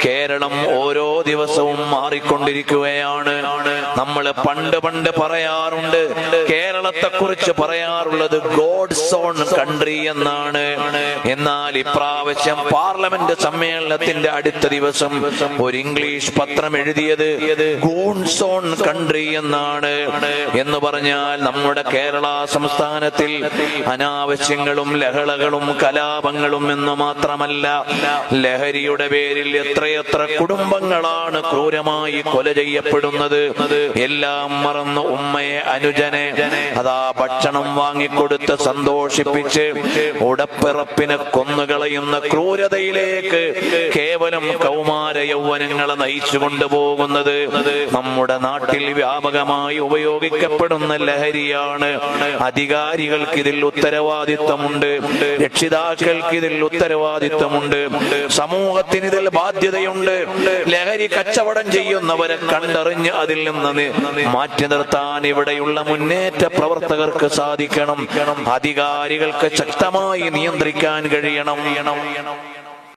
കേരളം ഓരോ ദിവസവും മാറിക്കൊണ്ടിരിക്കുകയാണ്. നമ്മൾ പണ്ട് പറയാറുണ്ട്, കേരളത്തെ കുറിച്ച് പറയാറുള്ളത് ഗോഡ്സ് ഓൺ കൺട്രി എന്നാണ്. എന്നാൽ ഇപ്രാവശ്യം പാർലമെന്റ് സമ്മേളനത്തിന്റെ അടുത്ത ദിവസം ഒരു ഇംഗ്ലീഷ് പത്രം എഴുതിയത് ഗൂൺസ് ഓൺ കൺട്രി എന്നാണ്. എന്ന് പറഞ്ഞാൽ നമ്മുടെ കേരള സംസ്ഥാനത്തിൽ അനാവശ്യങ്ങളും ലഹളകളും കലാപങ്ങളും എന്ന് മാത്രമല്ല, ലഹരിയുടെ പേരിൽ എത്രയെത്ര കുടുംബങ്ങളാണ് ക്രൂരമായി കൊല ചെയ്യപ്പെടുന്നത്. എല്ലാം മറന്ന് ഉമ്മയെ അനുജനെ അതാ ഭക്ഷണം വാങ്ങിക്കൊടുത്ത് സന്തോഷിപ്പിച്ച് ഉടപ്പിറപ്പിനെ കൊന്നുകളയുന്ന ക്രൂരതയിലേക്ക് കേവലം കൗമാര യൗവനങ്ങളെ നയിച്ചു കൊണ്ടുപോകുന്നത് നമ്മുടെ നാട്ടിൽ വ്യാപകമായി ഉപയോഗിക്കപ്പെടുന്ന ലഹരിയാണ്. അധികാരികൾക്ക് ഇതിൽ ഉത്തരവാദിത്വമുണ്ട്, രക്ഷിതാക്കൾക്ക് ഇതിൽ ഉത്തരവാദിത്വമുണ്ട്, സമൂഹത്തിന് ഇതിൽ ബാധ്യതയുണ്ട്. ലഹരി കച്ചവടം ചെയ്യുന്നവരെ കണ്ടറിഞ്ഞ് അതിൽ നിന്ന് മാറ്റി നിർത്താൻ ഇവിടെയുള്ള മുന്നേറ്റ പ്രവർത്തകർക്ക് സാധിക്കണം. അധികാരികൾക്ക് ശക്തമായി നിയന്ത്രിക്കാൻ കഴിയണം.